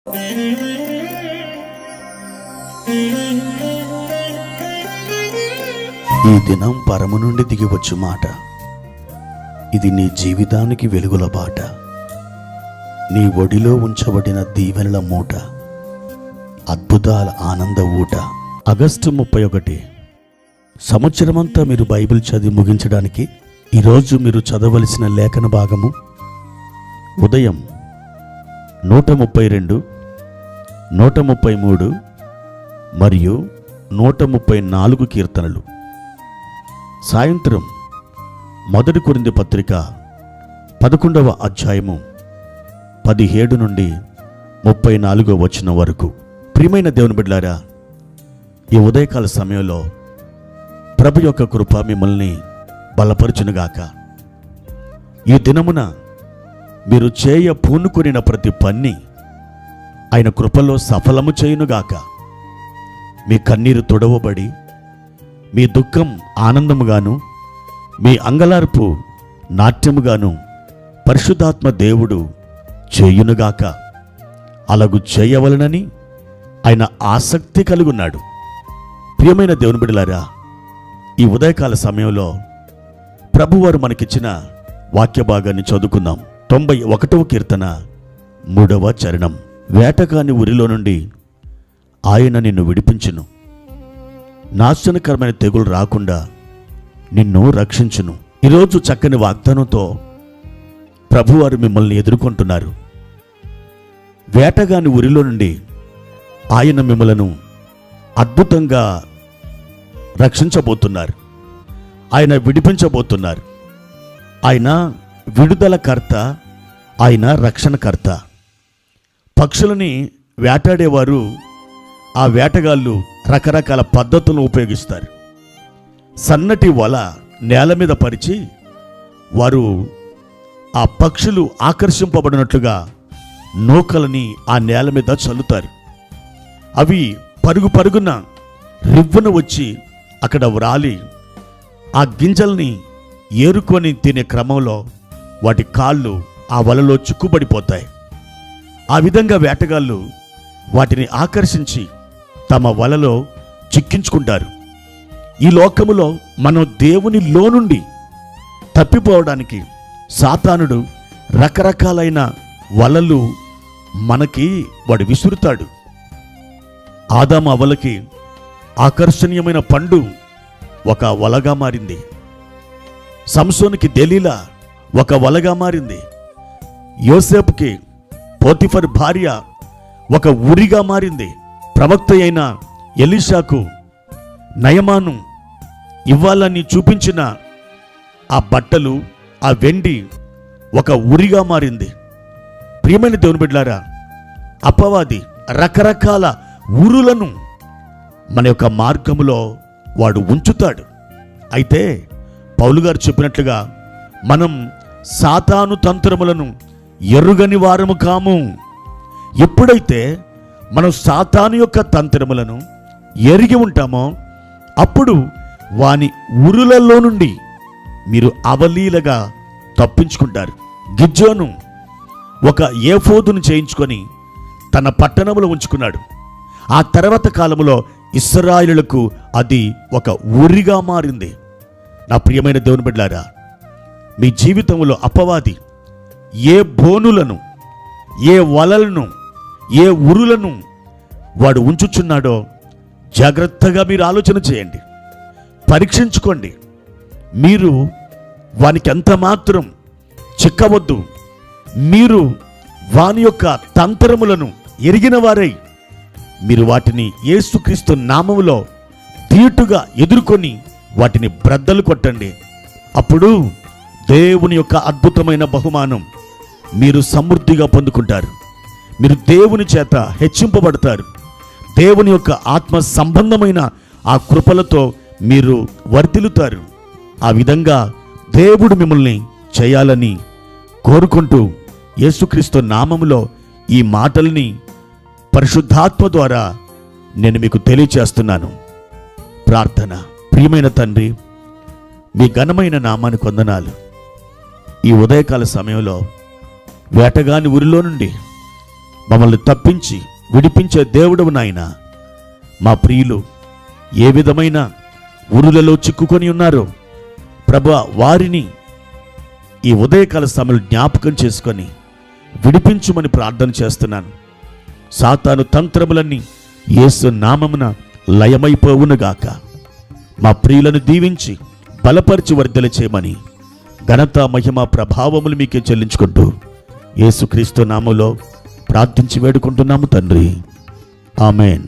ఈ దినం పరము నుండి దిగివచ్చు మాట. ఇది నీ జీవితానికి వెలుగుల బాట. నీ ఒడిలో ఉంచబడిన దీవెనల మూట, అద్భుతాల ఆనంద ఊట. ఆగస్టు 31. సంవత్సరమంతా మీరు బైబిల్ చదివి ముగించడానికి ఈరోజు మీరు చదవలసిన లేఖన భాగము ఉదయం 132, 133 మరియు 134 కీర్తనలు. సాయంత్రం 1 కొరింథీ పత్రిక 11వ అధ్యాయము 17 నుండి 34వ వచనం వరకు. ప్రియమైన దేవుని బిడ్డలారా, ఈ ఉదయకాల సమయంలో ప్రభు యొక్క కృప మిమ్మల్ని బలపరచునుగాక. ఈ దినమున మీరు పూనుకొనిన ప్రతి పని ఆయన కృపలో సఫలము చేయునుగాక. మీ కన్నీరు తుడవబడి మీ దుఃఖం ఆనందముగాను, మీ అంగలార్పు నాట్యముగాను పరిశుద్ధాత్మ దేవుడు చేయునుగాక. అలాగు చేయవలనని ఆయన ఆసక్తి కలిగి ఉన్నాడు. ప్రియమైన దేవుని బిడ్డలారా, ఈ ఉదయకాల సమయంలో ప్రభువారు మనకిచ్చిన వాక్య భాగాన్ని చదువుకుందాం. 91వ కీర్తన 3వ చరణం. వేటగాని ఉరిలో నుండి ఆయన నిన్ను విడిపించును, నాశనకరమైన తెగులు రాకుండా నిన్ను రక్షించును. ఈరోజు చక్కని వాగ్దానంతో ప్రభువారు మిమ్మల్ని ఎదుర్కొంటున్నారు. వేటగాని ఉరిలో నుండి ఆయన మిమ్మలను అద్భుతంగా రక్షించబోతున్నారు. ఆయన విడిపించబోతున్నారు. ఆయన విడుదలకర్త, ఆయన రక్షణకర్త. పక్షులని వేటాడేవారు, ఆ వేటగాళ్ళు రకరకాల పద్ధతులను ఉపయోగిస్తారు. సన్నటి వల నేల మీద పరిచి వారు ఆ పక్షులు ఆకర్షింపబడినట్లుగా నూకలని ఆ నేల మీద చల్లుతారు. అవి పరుగు పరుగున రివ్వున వచ్చి అక్కడ వ్రాలి ఆ గింజల్ని ఏరుకొని తినే క్రమంలో వాటి కాళ్ళు ఆ వలలో చిక్కుబడిపోతాయి. ఆ విధంగా వేటగాళ్ళు వాటిని ఆకర్షించి తమ వలలో చిక్కించుకుంటారు. ఈ లోకములో మనం దేవునిలో నుండి తప్పిపోవడానికి సాతానుడు రకరకాలైన వలలు మనకి వాడు విసురుతాడు. ఆదాము అవ్వలకి ఆకర్షణీయమైన పండు ఒక వలగా మారింది. సంసోనుకి దెలీలా ఒక వలగా మారింది. యోసేపుకి పోతిఫర్ భార్య ఒక ఉరిగా మారింది. ప్రవక్త అయిన ఎలీషాకు నయమాను ఇవ్వాలని చూపించిన ఆ బట్టలు, ఆ వెండి ఒక ఉరిగా మారింది. ప్రియమైన దేవుని బిడ్డలారా, అపవాది రకరకాల ఉరులను మన యొక్క మార్గములో వాడు ఉంచుతాడు. అయితే పౌలు గారు చెప్పినట్లుగా మనం సాతాను తంత్రములను ఎరుగని వారము కాము. ఎప్పుడైతే మనం సాతాను యొక్క తంత్రములను ఎరిగి ఉంటామో అప్పుడు వాని ఉరులలో నుండి మీరు అవలీలగా తప్పించుకుంటారు. గిద్యోను ఒక ఏఫోదును చేయించుకొని తన పట్టణంలో ఉంచుకున్నాడు. ఆ తర్వాత కాలంలో ఇశ్రాయేలులకు అది ఒక ఉరిగా మారింది. నా ప్రియమైన దేవుని బిడ్డలారా, మీ జీవితంలో అపవాది ఏ బోనులను, ఏ వలలను, ఏ ఉరులను వాడు ఉంచుచున్నాడో జాగ్రత్తగా మీరు ఆలోచన చేయండి, పరీక్షించుకోండి. మీరు వానికి ఎంత మాత్రం చిక్కవద్దు. మీరు వాని యొక్క తంత్రములను ఎరిగిన వారై మీరు వాటిని యేసుక్రీస్తు నామములో ధీటుగా ఎదుర్కొని వాటిని బ్రద్దలు కొట్టండి. అప్పుడు దేవుని యొక్క అద్భుతమైన బహుమానం మీరు సమృద్ధిగా పొందుకుంటారు. మీరు దేవుని చేత హెచ్చింపబడతారు. దేవుని యొక్క ఆత్మ సంబంధమైన ఆ కృపలతో మీరు వర్ధిల్లుతారు. ఆ విధంగా దేవుడు మిమ్మల్ని చేయాలని కోరుకుంటూ యేసుక్రీస్తు నామములో ఈ మాటల్ని పరిశుద్ధాత్మ ద్వారా నేను మీకు తెలియచేస్తున్నాను. ప్రార్థన. ప్రియమైన తండ్రి, మీ ఘనమైన నామానికి వందనాలు. ఈ ఉదయకాల సమయంలో వేటగాని ఉరిలో నుండి మమ్మల్ని తప్పించి విడిపించే దేవుడవు నాయన. మా ప్రియులు ఏ విధమైన ఉరులలో చిక్కుకొని ఉన్నారో ప్రభువా, వారిని ఈ ఉదయకాల సమయంలో జ్ఞాపకం చేసుకొని విడిపించుమని ప్రార్థన చేస్తున్నాను. సాతాను తంత్రములన్నీ యేసు నామమున లయమైపోవునుగాక. మా ప్రియులను దీవించి బలపరిచి వర్ధల చేయమని ఘనత మహిమ ప్రభావములు మీకే చెల్లించుకుంటూ యేసుక్రీస్తు నామములో ప్రార్థించి వేడుకుంటున్నాము తండ్రి. ఆమెన్.